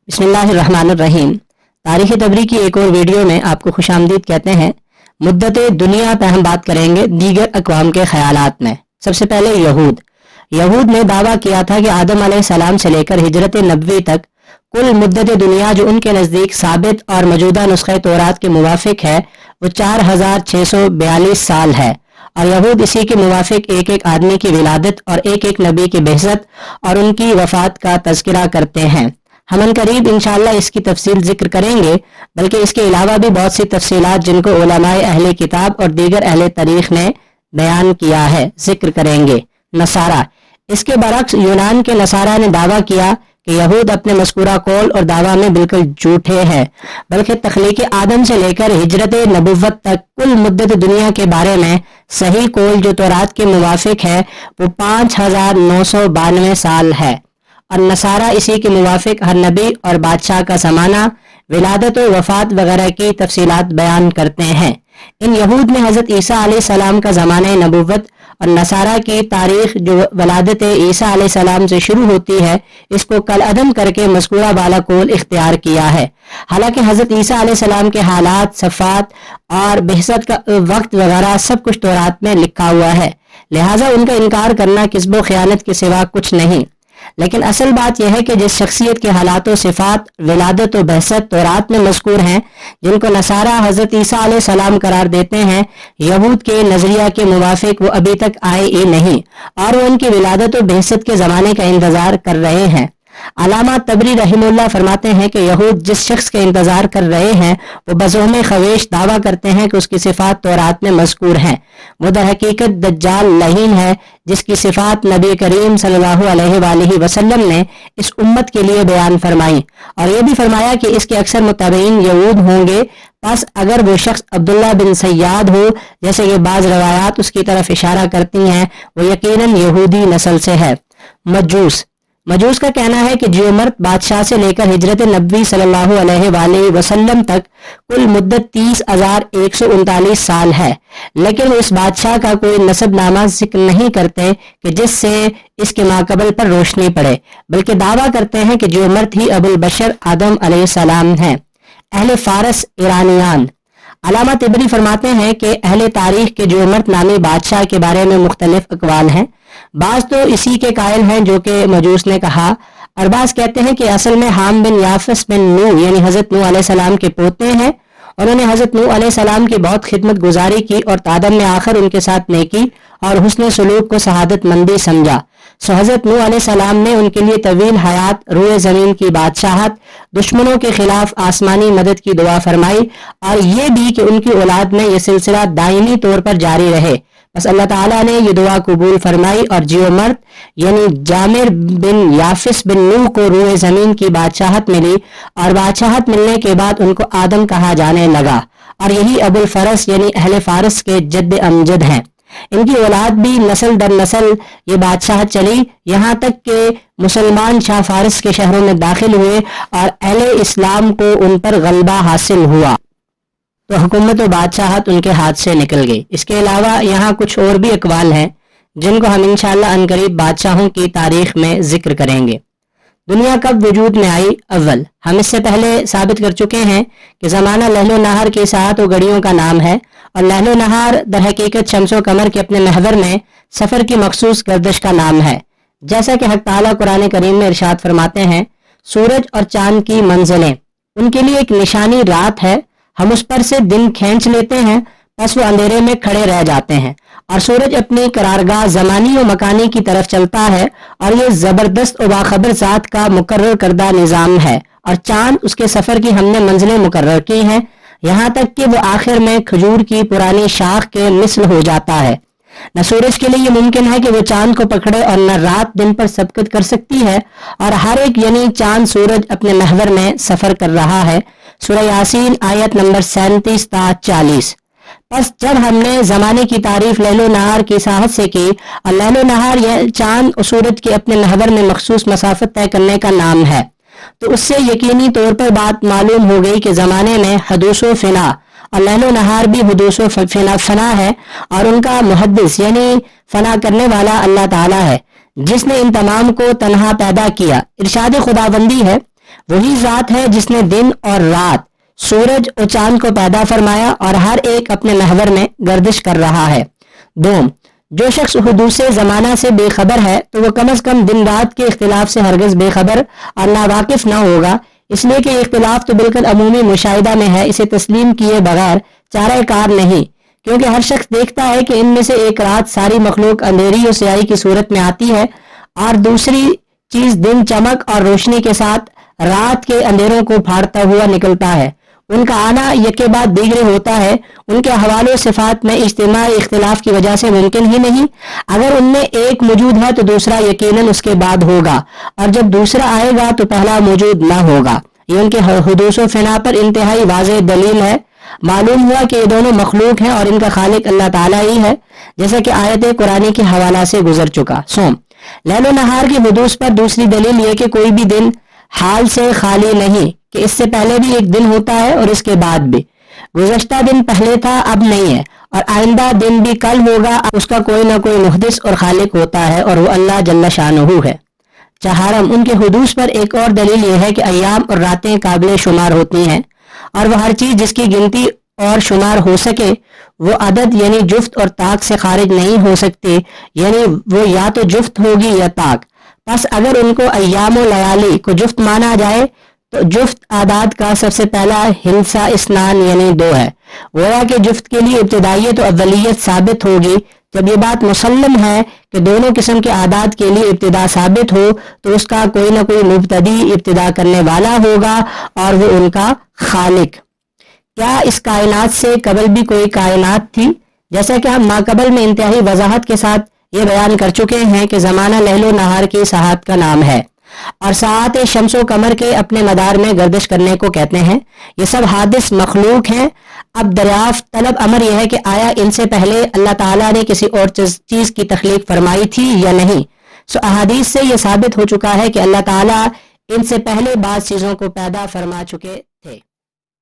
बिस्मिल्लाहिर्रहमानिर्रहीम। तारीख़ तबरी की एक और वीडियो में आपको खुश आमदीद कहते हैं। मुद्दत दुनिया पर हम बात करेंगे दीगर अक़वाम के ख़यालात में। सबसे पहले यहूद ने दावा किया था कि आदम अलैहिस्सलाम से लेकर हिजरत नबवी तक कुल मुद्दत दुनिया जो उनके नज़दीक साबित और मौजूदा नुस्ख़े तौरात के मुवाफ़िक है वो 4642 साल है। और यहूद इसी के मुवाफ़िक एक एक आदमी की विलादत और एक एक नबी की बेहज़त और उनकी वफ़ात का तज़किरा करते हैं। हम अनकरीब इंशाअल्लाह इसकी तफसील जिक्र करेंगे, बल्कि इसके अलावा भी बहुत सी तफसीलात जिनको उलमाए अहले किताब और दीगर अहले तारीख़ ने बयान किया है जिक्र करेंगे। नसारा, इसके बरक्स यूनान के नसारा ने दावा किया कि यहूद अपने मज़कूरा कौल और दावा में बिल्कुल झूठे हैं, बल्कि तख्लीक आदम से लेकर हिजरत नबुव्वत तक कुल मुद्दत दुनिया के बारे में सही कौल जो तौरात के मुवाफ़िक है वो 5992 साल है। और नसारा इसी के मुवाफ़िक हर नबी और बादशाह का ज़माना, विलादत और वफ़ात वगैरह की तफसीलात बयान करते हैं। इन यहूद ने हज़रत ईसा अलैहिस्सलाम का ज़माना नबुव्वत और नसारा की तारीख़ जो वलादत ईसा अलैहिस्सलाम से शुरू होती है इसको कल अदम करके मज़कूरा बाला कौल इख्तियार किया है। हालांकि हज़रत ईसा अलैहिस्सलाम के हालात, सफ़ात और बेहसत का वक्त वगैरह सब कुछ तौरात में लिखा हुआ है, लिहाजा उनका इनकार करना किस्ब ख़यानत के सिवा कुछ नहीं। लेकिन असल बात यह है कि जिस शख्सियत के हालात व सिफ़ात, विलादत व बहसत तौरात में मज़कूर हैं, जिनको नसारा हज़रत ईसा अलैहिस्सलाम करार देते हैं, यहूद के नज़रिया के मुवाफ़िक वो अभी तक आए ही नहीं और वो उनकी विलादत व बहसत के ज़माने का इंतज़ार कर रहे हैं। अल्लामा तबरी रहमुल्लाह फरमाते हैं कि यहूद जिस शख्स का इंतज़ार कर रहे हैं वो बज़ोम ख़वेश दावा करते हैं कि उसकी सिफ़ात तौरात में मज़कूर हैं। वो दर हकीकत दज्जाल लहीन है जिसकी सिफ़ात नबी करीम सल्लल्लाहु अलैहि वसल्लम ने इस उम्मत के लिए बयान फरमाई और ये भी फरमाया कि इसके अक्सर मुताबिईन यहूद होंगे। बस अगर वो शख्स अब्दुल्ला बिन सय्याद हो, जैसे कि बाज़ रवायात उसकी तरफ इशारा करती हैं, वो यकीनन यहूदी नस्ल से है। मजूस का कहना है कि जियोमर्त बादशाह से लेकर हिजरत नबवी सल्लल्लाहु अलैहि वसल्लम तक कुल मुद्दत 30,139 साल है, लेकिन इस बादशाह का कोई नसबनामा जिक्र नहीं करते कि जिससे इसके माकबल पर रोशनी पड़े, बल्कि दावा करते हैं कि जियोमर्त ही अबुल बशर आदम अलैहिस्सलाम हैं। अहले फारस ईरानियान, अल्लामा तिबरी फरमाते हैं कि अहले तारीख के जियोमर्त नामी बादशाह के बारे में मुख्तलिफ अक़वाल हैं। बाज़ तो इसी के कायल हैं जो कि मजूस ने कहा, और बाज़ कहते हैं कि असल में हाम बिन याफस बिन नूह यानी हज़रत नूह अलैहिस्सलाम के पोते हैं। उन्होंने हज़रत नूह अलैहिस्सलाम की बहुत खिदमत गुजारी की और तादम में आखिर उनके साथ नेकी और हुस्न सलूक को शहादत मंदी समझा। सो हज़रत नूह अलैहिस्सलाम ने उनके लिए तवील हयात, रूए ज़मीन की बादशाहत, दुश्मनों के खिलाफ आसमानी मदद की दुआ फरमाई और ये भी कि उनकी औलाद में यह सिलसिला दायमी तौर पर जारी रहे। बस अल्लाह ताला ने ये दुआ कबूल फरमाई और जियोमर्त यानी जामिर बिन याफिस बिन नूह को रूए ज़मीन की बादशाहत मिली और बादशाहत मिलने के बाद उनको आदम कहा जाने लगा और यही अबुल फरस यानी अहले फारस के जद्द अमजद हैं। इनकी औलाद भी नस्ल दर नस्ल ये बादशाह चली, यहाँ तक के मुसलमान शाह फारस के शहरों में दाखिल हुए और अहले इस्लाम को उन पर गलबा हासिल हुआ तो हुकूमत व बादशाहत उनके हाथ से निकल गई। इसके अलावा यहाँ कुछ और भी अक़वाल हैं जिनको हम इंशाअल्लाह अनकरीब बादशाहों की तारीख में जिक्र करेंगे। दुनिया कब वजूद में आई? अव्वल, हम इससे पहले साबित कर चुके हैं कि ज़माना लहलो नहार के साथ व घड़ियों का नाम है और लहलो नहार दर हकीकत शम्सो कमर के अपने महवर में सफ़र की मखसूस गर्दिश का नाम है। जैसा कि हक़ ताला कुरान करीम में इरशाद फरमाते हैं, सूरज और चांद की मंजिलें उनके लिए एक निशानी रात है, हम उस पर से दिन खींच लेते हैं, बस वो अंधेरे में खड़े रह जाते हैं और सूरज अपनी करारगाह ज़मानी व मकानी की तरफ चलता है और ये ज़बरदस्त व बाखबर ज़ात का मुकर्रर करदा निज़ाम है और चांद उसके सफ़र की हमने मंजिलें मुकर्रर की हैं, यहाँ तक कि वो आखिर में खजूर की पुरानी शाख के मिसल हो जाता है। न सूरज के लिए ये मुमकिन है कि वो चांद को पकड़े और न रात दिन पर सबकत कर सकती है और हर एक यानी चांद सूरज अपने महवर में सफ़र कर रहा है। सूरह यासीन आयत नंबर 37 ता 40। बस जब हमने ज़माने की तारीफ लैलो नहार की साहत से की और लैलो नहार यह चांद और सूरज के अपने महवर में मखसूस मसाफत तय करने का नाम है, तो उससे यकीनी तौर पर बात मालूम हो गई कि ज़माने में हदूसो फिना और लैलो नहार भी हदूसो फना है और उनका मुहद्दिस यानी फना करने वाला अल्लाह ताला है जिसने इन तमाम को तन्हा पैदा किया। इरशाद खुदाबंदी है وہی ذات ہے جس نے دن اور رات، سورج اور چاند کو پیدا فرمایا اور ہر ایک اپنے محور میں گردش کر رہا ہے۔ دوم، جو شخص حدوث زمانہ سے بے خبر ہے تو وہ کم از کم دن رات کے اختلاف سے ہرگز بے خبر اور ناواقف نہ ہوگا، اس لیے کہ یہ اختلاف تو بالکل عمومی مشاہدہ میں ہے، اسے تسلیم کیے بغیر چارہ کار نہیں، کیونکہ ہر شخص دیکھتا ہے کہ ان میں سے ایک رات ساری مخلوق اندھیری اور سیاہی کی صورت میں آتی ہے اور دوسری چیز دن چمک اور روشنی کے ساتھ رات کے اندھیروں کو پھاڑتا ہوا نکلتا ہے۔ ان کا آنا یکے بعد دیگرے ہوتا ہے، ان کے احوال و صفات میں اجتماعی اختلاف کی وجہ سے ممکن ہی نہیں۔ اگر ان میں ایک موجود ہے تو دوسرا یقیناً اس کے بعد ہوگا، اور جب دوسرا آئے گا تو پہلا موجود نہ ہوگا۔ یہ ان کے حدوث و فنا پر انتہائی واضح دلیل ہے۔ معلوم ہوا کہ یہ دونوں مخلوق ہیں اور ان کا خالق اللہ تعالیٰ ہی ہے، جیسا کہ آیت قرآنی کے حوالہ سے گزر چکا۔ سوم، لیل و نہار کی حدوث پر دوسری دلیل یہ کہ کوئی بھی دن حال سے خالی نہیں، کہ اس سے پہلے بھی ایک دن ہوتا ہے اور اس کے بعد بھی۔ گزشتہ دن پہلے تھا، اب نہیں ہے، اور آئندہ دن بھی کل ہوگا، اس کا کوئی نہ کوئی محدث اور خالق ہوتا ہے اور وہ اللہ جل شانہ ہے۔ چہارم، ان کے حدوث پر ایک اور دلیل یہ ہے کہ ایام اور راتیں قابل شمار ہوتی ہیں، اور وہ ہر چیز جس کی گنتی اور شمار ہو سکے وہ عدد یعنی جفت اور طاق سے خارج نہیں ہو سکتے، یعنی وہ یا تو جفت ہوگی یا طاق۔ پس اگر ان کو ایام و لیالی کو جفت مانا جائے تو جفت اعداد کا سب سے پہلا ہندسہ اسنان یعنی 2 ہے، گویا کہ جفت کے لیے ابتدائیت و اولیت ثابت ہوگی۔ جب یہ بات مسلم ہے کہ دونوں قسم کے اعداد کے لیے ابتدا ثابت ہو تو اس کا کوئی نہ کوئی مبتدی ابتدا کرنے والا ہوگا اور وہ ان کا خالق۔ کیا اس کائنات سے قبل بھی کوئی کائنات تھی؟ جیسا کہ ہم ماقبل میں انتہائی وضاحت کے ساتھ یہ بیان کر چکے ہیں کہ زمانہ لیل و نہار کی ساعت کا نام ہے، اور ساعت شمس و قمر کے اپنے مدار میں گردش کرنے کو کہتے ہیں۔ یہ سب حادث مخلوق ہیں۔ اب دریافت طلب امر یہ ہے کہ آیا ان سے پہلے اللہ تعالیٰ نے کسی اور چیز کی تخلیق فرمائی تھی یا نہیں؟ احادیث سے یہ ثابت ہو چکا ہے کہ اللہ تعالیٰ ان سے پہلے بعض چیزوں کو پیدا فرما چکے